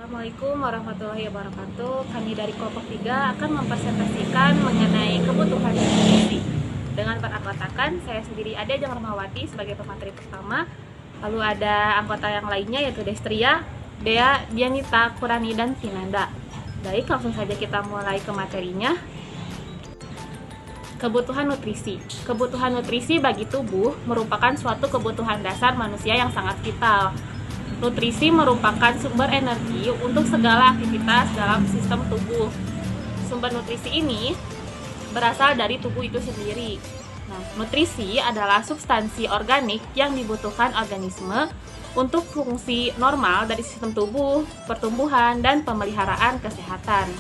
Assalamualaikum warahmatullahi wabarakatuh. Kami dari kelompok 3 akan mempresentasikan mengenai kebutuhan nutrisi. Dengan beranggotakan saya sendiri Ade Ajeng Rahmawati sebagai pemateri pertama. Lalu ada anggota yang lainnya yaitu Destria, Dea, Dianita, Kurani, dan Finanda. Baik, langsung saja kita mulai ke materinya. Kebutuhan nutrisi. Kebutuhan nutrisi bagi tubuh merupakan suatu kebutuhan dasar manusia yang sangat vital. Nutrisi merupakan sumber energi untuk segala aktivitas dalam sistem tubuh. Sumber nutrisi ini berasal dari tubuh itu sendiri. Nah, nutrisi adalah substansi organik yang dibutuhkan organisme untuk fungsi normal dari sistem tubuh, pertumbuhan, dan pemeliharaan kesehatan.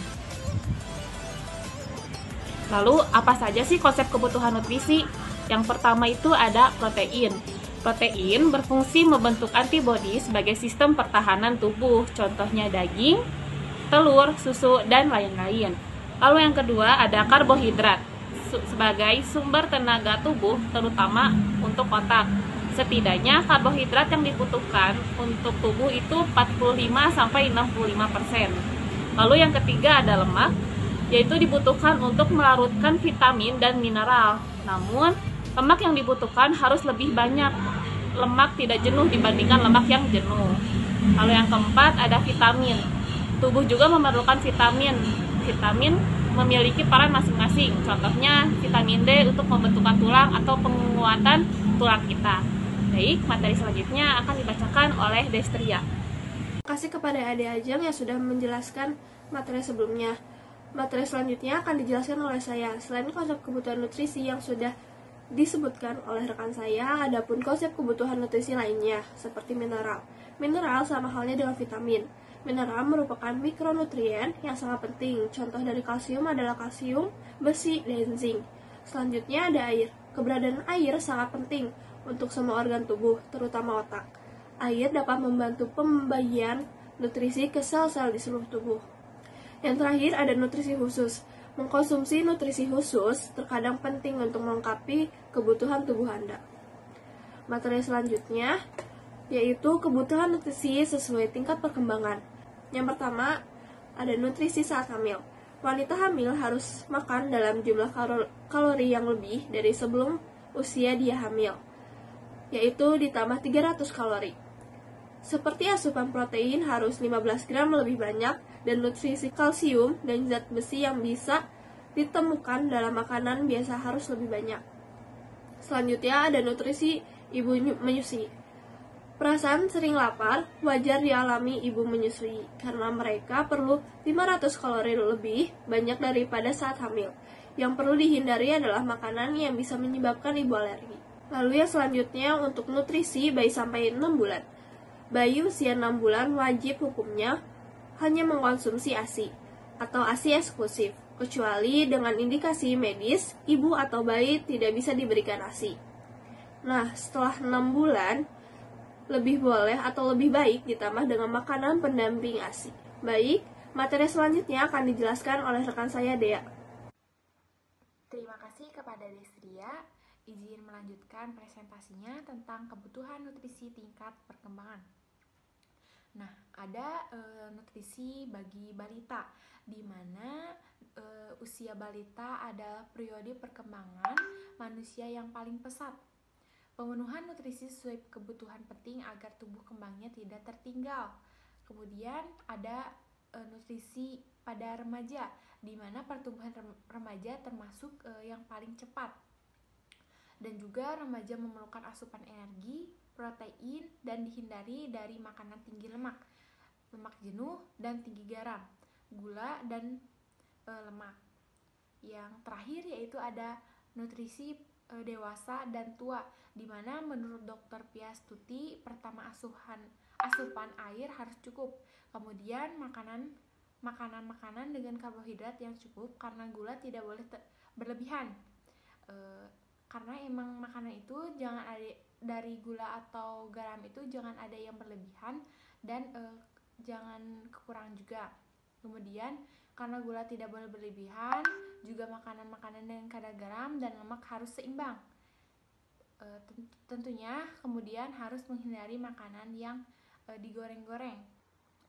Lalu, apa saja sih konsep kebutuhan nutrisi? Yang pertama itu ada protein. Protein berfungsi membentuk antibodi sebagai sistem pertahanan tubuh, contohnya daging, telur, susu, dan lain-lain. Lalu yang kedua ada karbohidrat, sebagai sumber tenaga tubuh, terutama untuk otak. Setidaknya karbohidrat yang dibutuhkan untuk tubuh itu 45-65%. Lalu yang ketiga ada lemak, yaitu dibutuhkan untuk melarutkan vitamin dan mineral. Namun, lemak yang dibutuhkan harus lebih banyak. Lemak tidak jenuh dibandingkan lemak yang jenuh. Lalu yang keempat ada vitamin. Tubuh juga memerlukan vitamin. Vitamin memiliki peran masing-masing. Contohnya vitamin D untuk pembentukan tulang atau penguatan tulang kita. Baik, materi selanjutnya akan dibacakan oleh Destria. Terima kasih kepada Ade Ajeng yang sudah menjelaskan materi sebelumnya. Materi selanjutnya akan dijelaskan oleh saya. Selain konsep kebutuhan nutrisi yang sudah disebutkan oleh rekan saya, adapun konsep kebutuhan nutrisi lainnya, seperti mineral. Mineral sama halnya dengan vitamin. Mineral merupakan mikronutrien yang sangat penting. Contoh dari kalsium adalah kalsium, besi, dan zinc. Selanjutnya ada air. Keberadaan air sangat penting untuk semua organ tubuh, terutama otak. Air dapat membantu pembagian nutrisi ke sel-sel di seluruh tubuh. Yang terakhir ada nutrisi khusus. Mengkonsumsi nutrisi khusus terkadang penting untuk melengkapi kebutuhan tubuh Anda. Materi selanjutnya yaitu kebutuhan nutrisi sesuai tingkat perkembangan. Yang pertama ada nutrisi saat hamil. Wanita hamil harus makan dalam jumlah kalori yang lebih dari sebelum usia dia hamil, yaitu ditambah 300 kalori. Seperti asupan protein harus 15 gram lebih banyak, dan nutrisi kalsium dan zat besi yang bisa ditemukan dalam makanan biasa harus lebih banyak. Selanjutnya ada nutrisi ibu menyusui. Perasaan sering lapar wajar dialami ibu menyusui karena mereka perlu 500 kalori lebih banyak daripada saat hamil. Yang perlu dihindari adalah makanan yang bisa menyebabkan ibu alergi. Lalu yang selanjutnya untuk nutrisi bayi sampai 6 bulan. Bayi usia 6 bulan wajib hukumnya hanya mengkonsumsi ASI atau ASI eksklusif, kecuali dengan indikasi medis, ibu atau bayi tidak bisa diberikan ASI. Nah, setelah 6 bulan, lebih boleh atau lebih baik ditambah dengan makanan pendamping ASI. Baik, materi selanjutnya akan dijelaskan oleh rekan saya, Dea. Terima kasih kepada Destria. Izin melanjutkan presentasinya tentang kebutuhan nutrisi tingkat perkembangan. Nah, ada nutrisi bagi balita, di mana usia balita adalah periode perkembangan manusia yang paling pesat. Pemenuhan nutrisi sesuai kebutuhan penting agar tubuh kembangnya tidak tertinggal. Kemudian ada nutrisi pada remaja, di mana pertumbuhan remaja termasuk yang paling cepat. Dan juga remaja memerlukan asupan energi, protein, dan dihindari dari makanan tinggi lemak, lemak jenuh dan tinggi garam, gula, dan lemak. Yang terakhir yaitu ada nutrisi dewasa dan tua, di mana menurut Dr. Piastuti pertama asupan air harus cukup, kemudian makanan dengan karbohidrat yang cukup karena gula tidak boleh berlebihan. Karena emang makanan itu jangan ada dari gula atau garam itu jangan ada yang berlebihan dan jangan kekurangan juga. Kemudian karena gula tidak boleh berlebihan, juga makanan-makanan dengan kadar garam dan lemak harus seimbang. Tentunya kemudian harus menghindari makanan yang digoreng-goreng.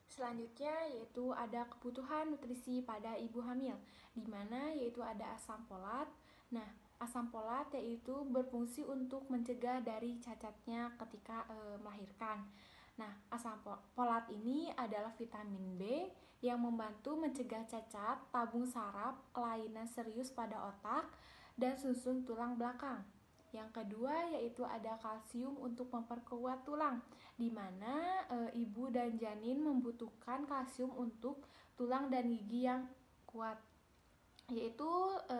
Selanjutnya yaitu ada kebutuhan nutrisi pada ibu hamil, di mana yaitu ada asam folat. Nah, asam folat yaitu berfungsi untuk mencegah dari cacatnya ketika melahirkan. Nah, asam folat ini adalah vitamin B yang membantu mencegah cacat, tabung saraf, kelainan serius pada otak, dan susun tulang belakang. Yang kedua yaitu ada kalsium untuk memperkuat tulang, di mana ibu dan janin membutuhkan kalsium untuk tulang dan gigi yang kuat. Yaitu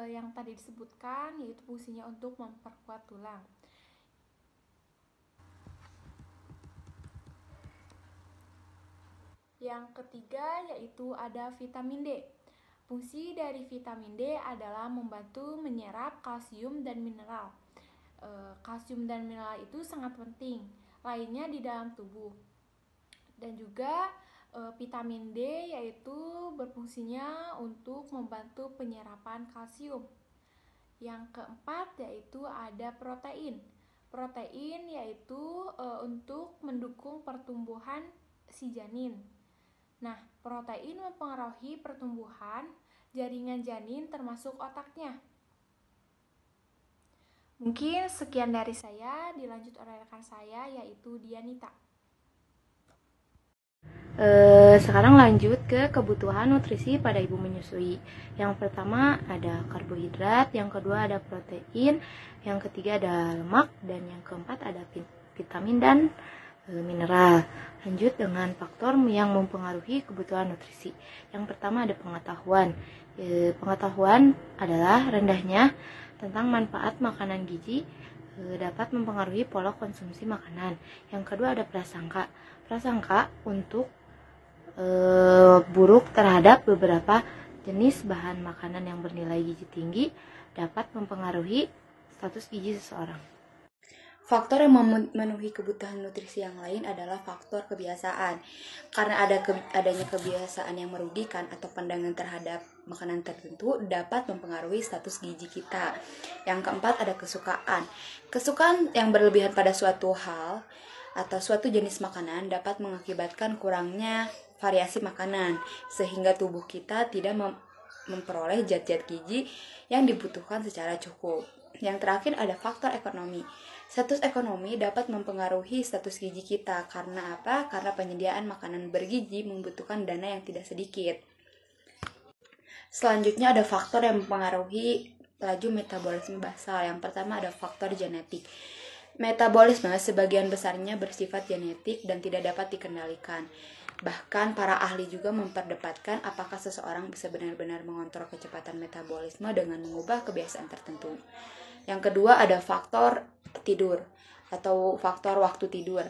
yang tadi disebutkan, yaitu fungsinya untuk memperkuat tulang. Yang ketiga yaitu ada vitamin D. Fungsi dari vitamin D adalah membantu menyerap kalsium dan mineral. Kalsium dan mineral itu sangat penting lainnya di dalam tubuh. Dan juga vitamin D yaitu berfungsinya untuk membantu penyerapan kalsium. Yang keempat yaitu ada protein. Protein yaitu untuk mendukung pertumbuhan si janin. Nah, protein mempengaruhi pertumbuhan jaringan janin termasuk otaknya. Mungkin sekian dari saya, dilanjut oleh rekan saya yaitu Dianita. Sekarang lanjut ke kebutuhan nutrisi pada ibu menyusui. Yang pertama ada karbohidrat, yang kedua ada protein, yang ketiga ada lemak, dan yang keempat ada vitamin dan mineral. Lanjut dengan faktor yang mempengaruhi kebutuhan nutrisi. Yang pertama ada pengetahuan. Pengetahuan adalah rendahnya tentang manfaat makanan gizi dapat mempengaruhi pola konsumsi makanan. Yang kedua ada prasangka. Prasangka untuk buruk terhadap beberapa jenis bahan makanan yang bernilai gizi tinggi dapat mempengaruhi status gizi seseorang. Faktor yang memenuhi kebutuhan nutrisi yang lain adalah faktor kebiasaan. Karena adanya kebiasaan yang merugikan atau pandangan terhadap makanan tertentu dapat mempengaruhi status gizi kita. Yang keempat ada kesukaan. Kesukaan yang berlebihan pada suatu hal atau suatu jenis makanan dapat mengakibatkan kurangnya variasi makanan, sehingga tubuh kita tidak memperoleh zat-zat gizi yang dibutuhkan secara cukup. Yang terakhir ada faktor ekonomi. Status ekonomi dapat mempengaruhi status gizi kita. Karena apa? Karena penyediaan makanan bergizi membutuhkan dana yang tidak sedikit. Selanjutnya ada faktor yang mempengaruhi laju metabolisme basal. Yang pertama ada faktor genetik. Metabolisme sebagian besarnya bersifat genetik dan tidak dapat dikendalikan. Bahkan para ahli juga memperdebatkan apakah seseorang bisa benar-benar mengontrol kecepatan metabolisme dengan mengubah kebiasaan tertentu. Yang kedua ada faktor tidur atau faktor waktu tidur.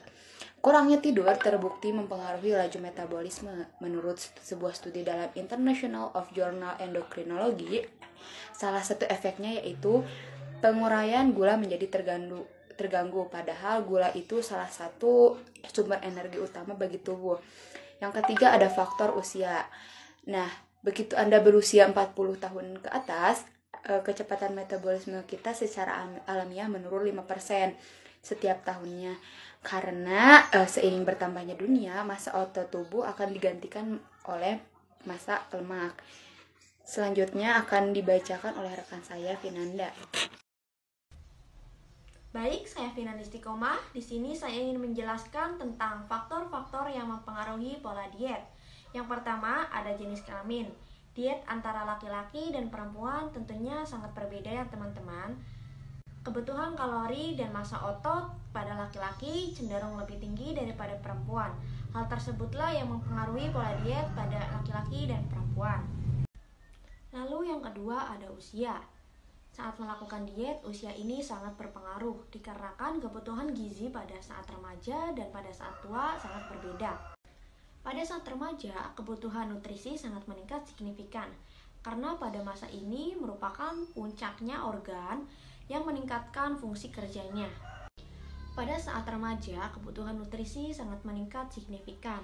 Kurangnya tidur terbukti mempengaruhi laju metabolisme. Menurut sebuah studi dalam International of Journal Endocrinology, salah satu efeknya yaitu penguraian gula menjadi terganggu, padahal gula itu salah satu sumber energi utama bagi tubuh. Yang ketiga ada faktor usia. Nah, begitu Anda berusia 40 tahun ke atas, kecepatan metabolisme kita secara alamiah menurun 5% setiap tahunnya. Karena seiring bertambahnya dunia, massa otot tubuh akan digantikan oleh massa lemak. Selanjutnya akan dibacakan oleh rekan saya Vinanda. Baik, saya Vinanda Istiqomah. Di sini saya ingin menjelaskan tentang faktor-faktor yang mempengaruhi pola diet. Yang pertama ada jenis kelamin. Diet antara laki-laki dan perempuan tentunya sangat berbeda ya teman-teman. Kebutuhan kalori dan massa otot pada laki-laki cenderung lebih tinggi daripada perempuan. Hal tersebutlah yang mempengaruhi pola diet pada laki-laki dan perempuan. Lalu yang kedua ada usia. Saat melakukan diet, usia ini sangat berpengaruh dikarenakan kebutuhan gizi pada saat remaja dan pada saat tua sangat berbeda. Pada saat remaja, kebutuhan nutrisi sangat meningkat signifikan karena pada masa ini merupakan puncaknya organ yang meningkatkan fungsi kerjanya. Pada saat remaja, kebutuhan nutrisi sangat meningkat signifikan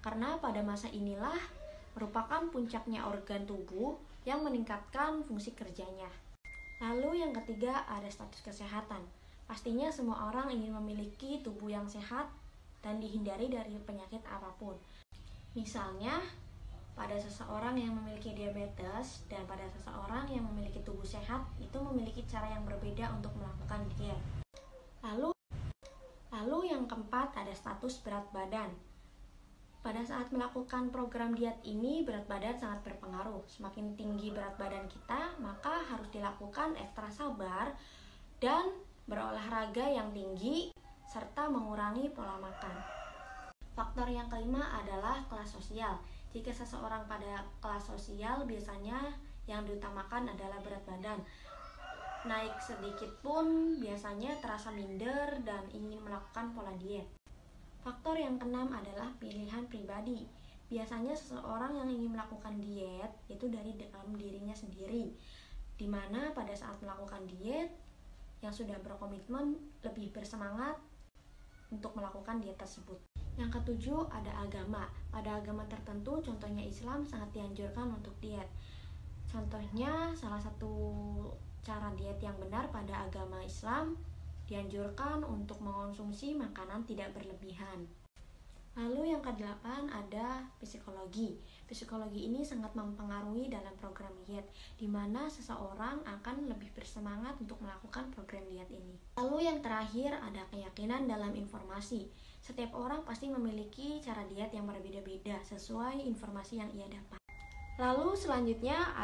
karena pada masa inilah merupakan puncaknya organ tubuh yang meningkatkan fungsi kerjanya. Lalu yang ketiga ada status kesehatan. Pastinya semua orang ingin memiliki tubuh yang sehat dan dihindari dari penyakit apapun. Misalnya, pada seseorang yang memiliki diabetes dan pada seseorang yang memiliki tubuh sehat itu memiliki cara yang berbeda untuk melakukan diet. Lalu yang keempat ada status berat badan. Pada saat melakukan program diet ini, berat badan sangat berpengaruh. Semakin tinggi berat badan kita, maka harus dilakukan ekstra sabar dan berolahraga yang tinggi serta mengurangi pola makan. Faktor yang kelima adalah kelas sosial. Jika seseorang pada kelas sosial, biasanya yang diutamakan adalah berat badan. Naik sedikit pun biasanya terasa minder dan ingin melakukan pola diet. Faktor yang keenam adalah pilihan pribadi. Biasanya seseorang yang ingin melakukan diet itu dari dalam dirinya sendiri, di mana pada saat melakukan diet, yang sudah berkomitmen lebih bersemangat untuk melakukan diet tersebut. Yang ketujuh ada agama. Pada agama tertentu, contohnya Islam, sangat dianjurkan untuk diet. Contohnya, salah satu cara diet yang benar pada agama Islam dianjurkan untuk mengonsumsi makanan tidak berlebihan. Lalu yang kedelapan ada psikologi. Psikologi ini sangat mempengaruhi dalam program diet, di mana seseorang akan lebih bersemangat untuk melakukan program diet ini. Lalu yang terakhir ada keyakinan dalam informasi. Setiap orang pasti memiliki cara diet yang berbeda-beda sesuai informasi yang ia dapat. Lalu selanjutnya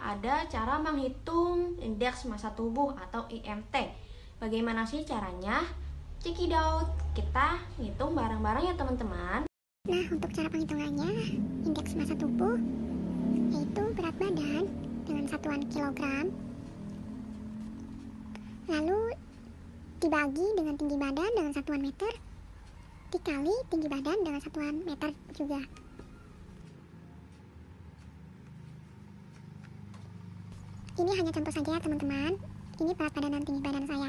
ada cara menghitung indeks massa tubuh atau IMT. Bagaimana sih caranya? Check it out. Kita hitung bareng-bareng ya teman-teman. Nah, untuk cara penghitungannya, indeks massa tubuh yaitu berat badan dengan satuan kilogram, lalu dibagi dengan tinggi badan dengan satuan meter, dikali tinggi badan dengan satuan meter juga. Ini hanya contoh saja ya teman-teman. Ini berat badan dan tinggi badan saya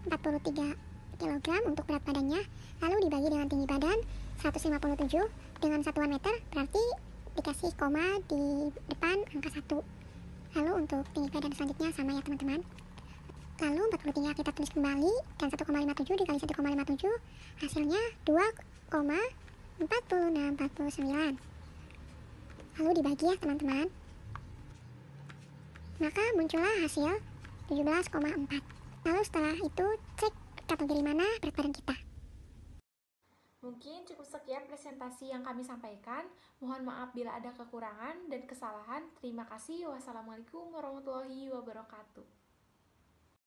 43 kg untuk berat badannya, lalu dibagi dengan tinggi badan 157 dengan satuan meter, berarti dikasih koma di depan angka 1. Lalu untuk tinggi badan selanjutnya sama ya teman-teman. Lalu 43 kita tulis kembali, dan 1,57 dikali 1,57 hasilnya 2,4649. Lalu dibagi ya teman-teman, maka muncullah hasil 17,4. Lalu setelah itu cek kategori mana berat badan kita. Mungkin cukup sekian presentasi yang kami sampaikan. Mohon maaf bila ada kekurangan dan kesalahan. Terima kasih. Wassalamualaikum warahmatullahi wabarakatuh.